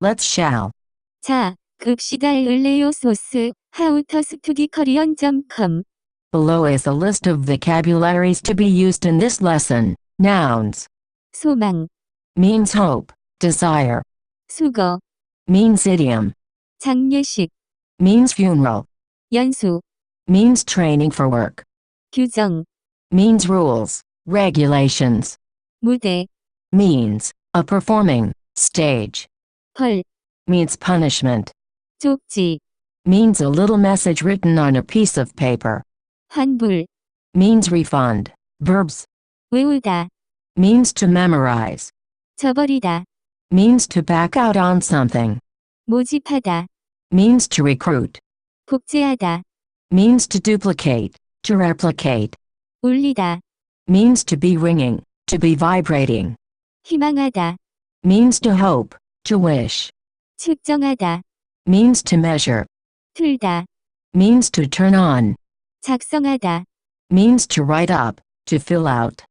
let's shall. 자, 급시다 읽을래요 소스, howtostudykorean.com. Below is a list of vocabularies to be used in this lesson. Nouns. 소망, Means hope, desire. 수거, Means idiom. 장례식, Means funeral. 연수, Means training for work. 규정, Means rules, regulations. 무대, Means a performing stage. 벌, Means punishment. 쪽지, Means a little message written on a piece of paper. 환불, Means refund. Verbs. 외우다, Means to memorize. 저버리다, Means to back out on something. 모집하다, Means to recruit. 복제하다, Means to duplicate, to replicate. 울리다, Means to be ringing, to be vibrating. 희망하다, Means to hope, to wish. 측정하다, Means to measure. 틀다, Means to turn on. 작성하다, Means to write up, to fill out.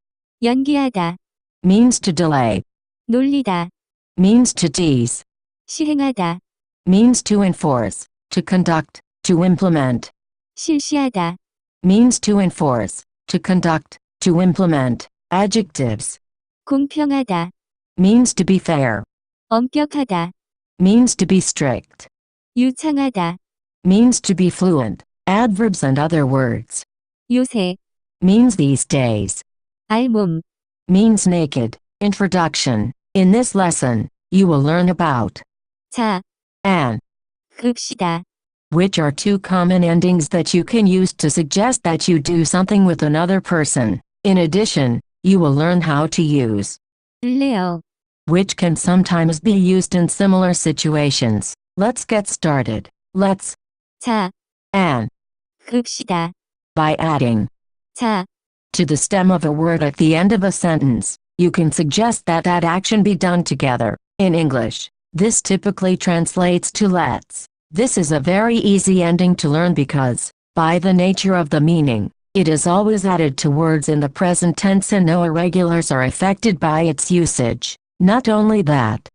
연기하다, Means to delay. 놀리다, Means to tease. 시행하다, Means to enforce, to conduct, to implement. 실시하다, Means to enforce, to conduct, to implement. Adjectives. 공평하다, Means to be fair. 엄격하다, Means to be strict. 유창하다, Means to be fluent. Adverbs and other words. 요새, Means these days. 알몸, Means naked. Introduction. In this lesson, you will learn about 자, and, 급시다, which are two common endings that you can use to suggest that you do something with another person. In addition, you will learn how to use 을래요, which can sometimes be used in similar situations. Let's get started. Let's 자, and 급시다, by adding 자, to the stem of a word at the end of a sentence, you can suggest that that action be done together. In English, this typically translates to let's. This is a very easy ending to learn because, by the nature of the meaning, it is always added to words in the present tense and no irregulars are affected by its usage. Not only that,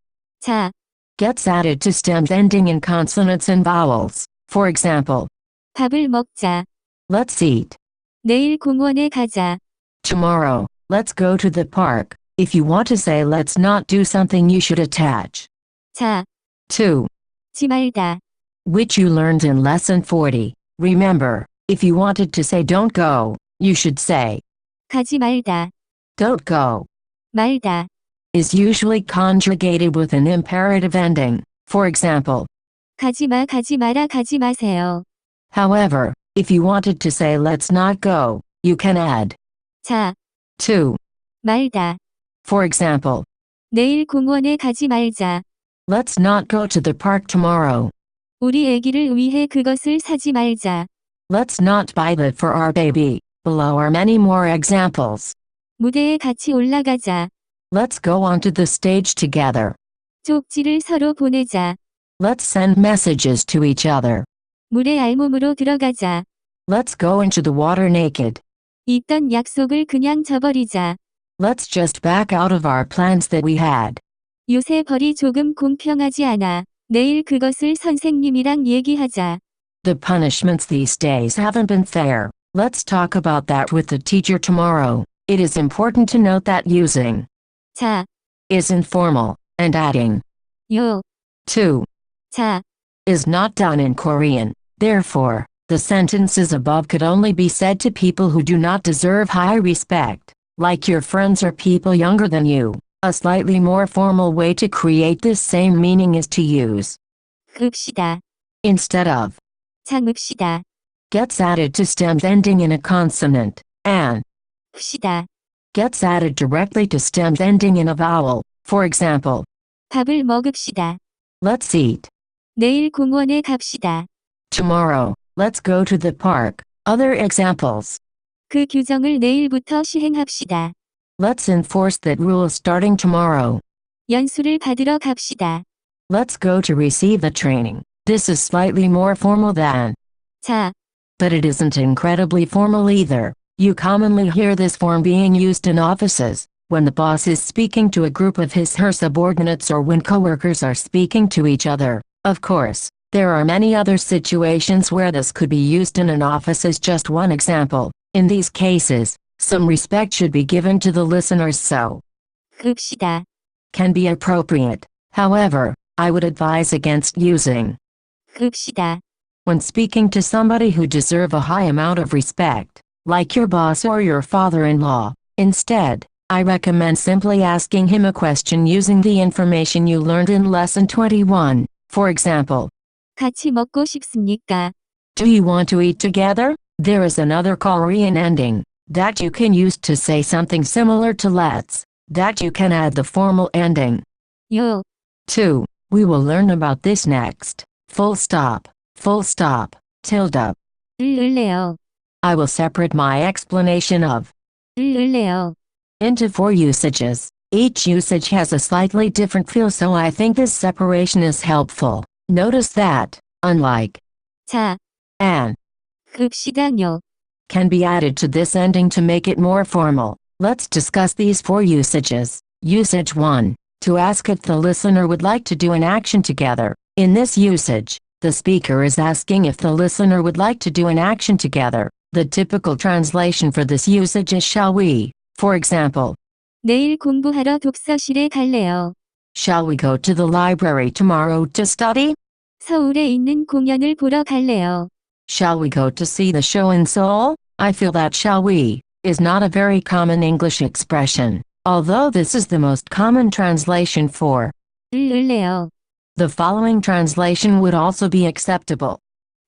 자, gets added to stems ending in consonants and vowels. For example, 밥을 먹자, let's eat. 내일 공원에 가자, Tomorrow, let's go to the park. If you want to say let's not do something, you should attach 자, to, 지 말다, which you learned in lesson 40. Remember, if you wanted to say don't go, you should say 가지 말다, don't go. 말다, Is usually conjugated with an imperative ending. For example, 가지 마라, 가지 마세요. however, if you wanted to say let's not go, you can add 자, to. 말다, For example, 내일 공원에 가지 말자. let's not go to the park tomorrow. 우리 애기를 위해 그것을 사지 말자. Let's not buy that for our baby. Below are many more examples. 무대에 같이 올라가자. Let's go onto the stage together. 쪽지를 서로 보내자. Let's send messages to each other. 물에 알몸으로 들어가자. Let's go into the water naked. 있던 약속을 그냥 저버리자. Let's just back out of our plans that we had. 요새 벌이 조금 공평하지 않아. 내일 그것을 선생님이랑 얘기하자. The punishments these days haven't been fair. Let's talk about that with the teacher tomorrow. It is important to note that using 자, is informal, and adding 요, to 자, is not done in Korean. Therefore, the sentences above could only be said to people who do not deserve high respect, like your friends or people younger than you. A slightly more formal way to create this same meaning is to use 급시다. instead of. 장읍시다. Gets added to stems ending in a consonant, and 읍시다. gets added directly to stems ending in a vowel. For example, 밥을 먹읍시다. let's eat. 내일 공원에 갑시다. Tomorrow, let's go to the park. Other examples. 그 규정을 내일부터 시행합시다. Let's enforce that rule starting tomorrow. 연수를 받으러 갑시다. Let's go to receive the training. This is slightly more formal than, 자, but it isn't incredibly formal either. You commonly hear this form being used in offices, when the boss is speaking to a group of his/her subordinates or when coworkers are speaking to each other. Of course, there are many other situations where this could be used in an office as just one example. In these cases, some respect should be given to the listeners so 읍시다. can be appropriate. However, I would advise against using 읍시다. when speaking to somebody who deserve a high amount of respect, like your boss or your father-in-law. Instead, I recommend simply asking him a question using the information you learned in lesson 21. For example, 같이 먹고 싶습니까? do you want to eat together? There is another Korean ending that you can use to say something similar to let's, that you can add the formal ending. 요. 2. We will learn about this next. Full stop, tilde. 을래요. I will separate my explanation of 을래요. into 4 usages. Each usage has a slightly different feel, so I think this separation is helpful. Notice that, unlike 자, and, 읍시다요. can be added to this ending to make it more formal. Let's discuss these 4 usages. Usage 1. To ask if the listener would like to do an action together. In this usage, the speaker is asking if the listener would like to do an action together. The typical translation for this usage is shall we. For example, 내일 공부하러 독서실에 갈래요. shall we go to the library tomorrow to study? 서울에 있는 공연을 보러 갈래요. Shall we go to see the show in Seoul? I feel that shall we is not a very common English expression, although this is the most common translation for 을래요. the following translation would also be acceptable.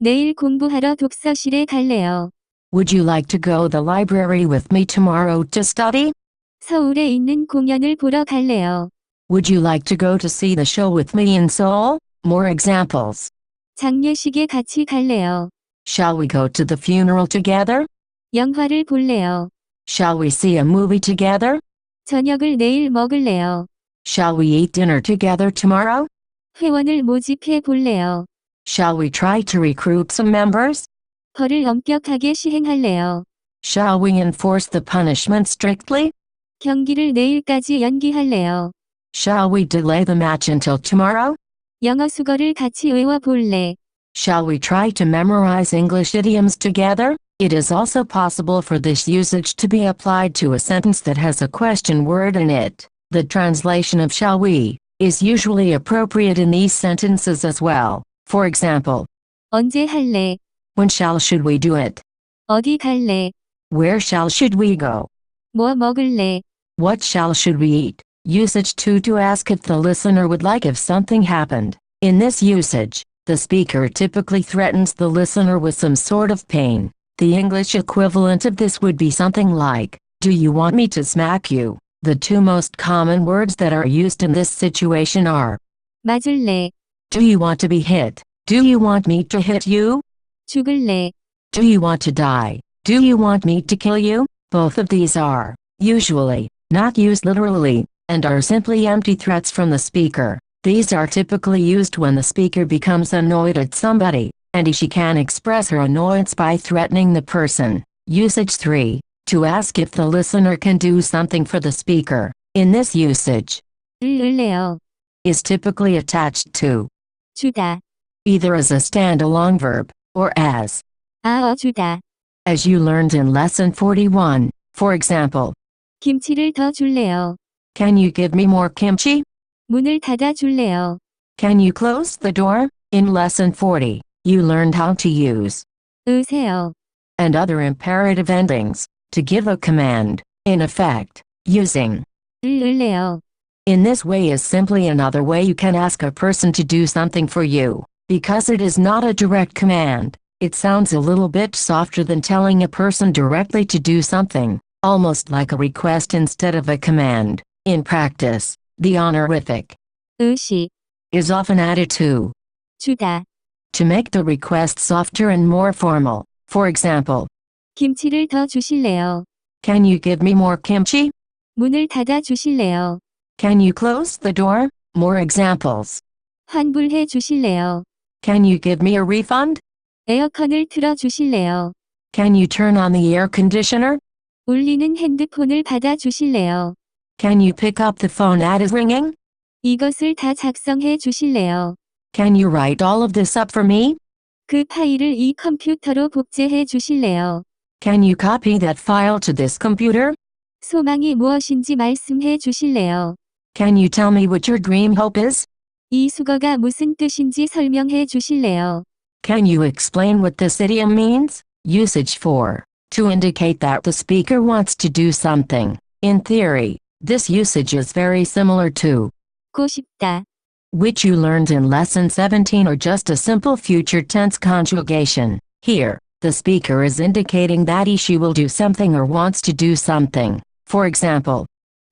내일 공부하러 독서실에 갈래요. Would you like to go the library with me tomorrow to study? 서울에 있는 공연을 보러 갈래요. Would you like to go to see the show with me in Seoul? More examples. 장례식에 같이 갈래요. Shall we go to the funeral together? 영화를 볼래요. Shall we see a movie together? 저녁을 내일 먹을래요. Shall we eat dinner together tomorrow? 회원을 모집해 볼래요. Shall we try to recruit some members? 벌을 엄격하게 시행할래요. Shall we enforce the punishment strictly? 경기를 내일까지 연기할래요. Shall we delay the match until tomorrow? 영어 수거를 같이 외워 볼래. Shall we try to memorize English idioms together? It is also possible for this usage to be applied to a sentence that has a question word in it. The translation of shall we is usually appropriate in these sentences as well. For example, 언제 할래? when should we do it? 어디 갈래? Where should we go? 뭐 먹을래? What should we eat? Usage 2 to ask if the listener would like if something happened. In this usage, the speaker typically threatens the listener with some sort of pain. The English equivalent of this would be something like, do you want me to smack you? The 2 most common words that are used in this situation are, 맞을래? do you want to be hit? Do you want me to hit you? 죽을래? Do you want to die? Do you want me to kill you? Both of these are, usually, not used literally, and are simply empty threats from the speaker. These are typically used when the speaker becomes annoyed at somebody, and she can express her annoyance by threatening the person. Usage 3. To ask if the listener can do something for the speaker. In this usage, 을래요. is typically attached to, 주다. either as a standalone verb, or as 주다. you learned in lesson 41. For example, 김치를 더 줄래요. can you give me more kimchi? 문을 닫아 줄래요. Can you close the door? In lesson 40, you learned how to use 으세요. and other imperative endings to give a command. In effect, using 을래요. in this way is simply another way you can ask a person to do something for you. Because it is not a direct command, it sounds a little bit softer than telling a person directly to do something, almost like a request instead of a command. In practice, the honorific 으시. is often added to 주다. make the request softer and more formal. For example, 김치를 더 주실래요. can you give me more kimchi? 문을 닫아 주실래요. Can you close the door? More examples. 환불해 주실래요. Can you give me a refund? 에어컨을 틀어 주실래요. Can you turn on the air conditioner? 울리는 핸드폰을 받아 주실래요. Can you pick up the phone that is ringing? 이것을 다 작성해 주실래요? Can you write all of this up for me? 그 파일을 이 컴퓨터로 복제해 주실래요? Can you copy that file to this computer? 소망이 무엇인지 말씀해 주실래요? Can you tell me what your dream hope is? 이 수거가 무슨 뜻인지 설명해 주실래요? Can you explain what this idiom means? Usage 4. To indicate that the speaker wants to do something. In theory, this usage is very similar to 고 싶다. which you learned in lesson 17 or just a simple future tense conjugation. Here, the speaker is indicating that she will do something or wants to do something. For example,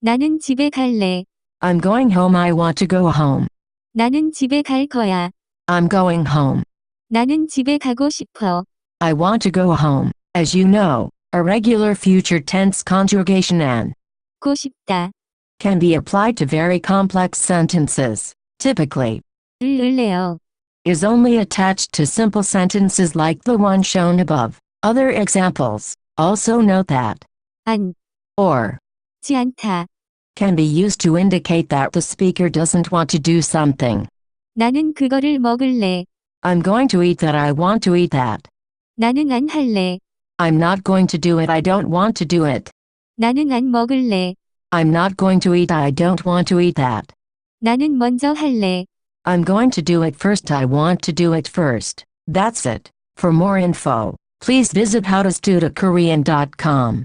나는 집에 갈래. I'm going home. I want to go home. 나는 집에 갈 거야. I'm going home. 나는 집에 가고 싶어. I want to go home. As you know, a regular future tense conjugation and 고 싶다. can be applied to very complex sentences. Typically, 을래요. is only attached to simple sentences like the one shown above. Other examples, also note that 안, or 지 않다. can be used to indicate that the speaker doesn't want to do something. 나는 그거를 먹을래. I'm going to eat that. I want to eat that. 나는 안 할래. I'm not going to do it. I don't want to do it. 나는 안 먹을래. I'm not going to eat. I don't want to eat that. 나는 먼저 할래. I'm going to do it first. I want to do it first. That's it. For more info, please visit howtostudykorean.com.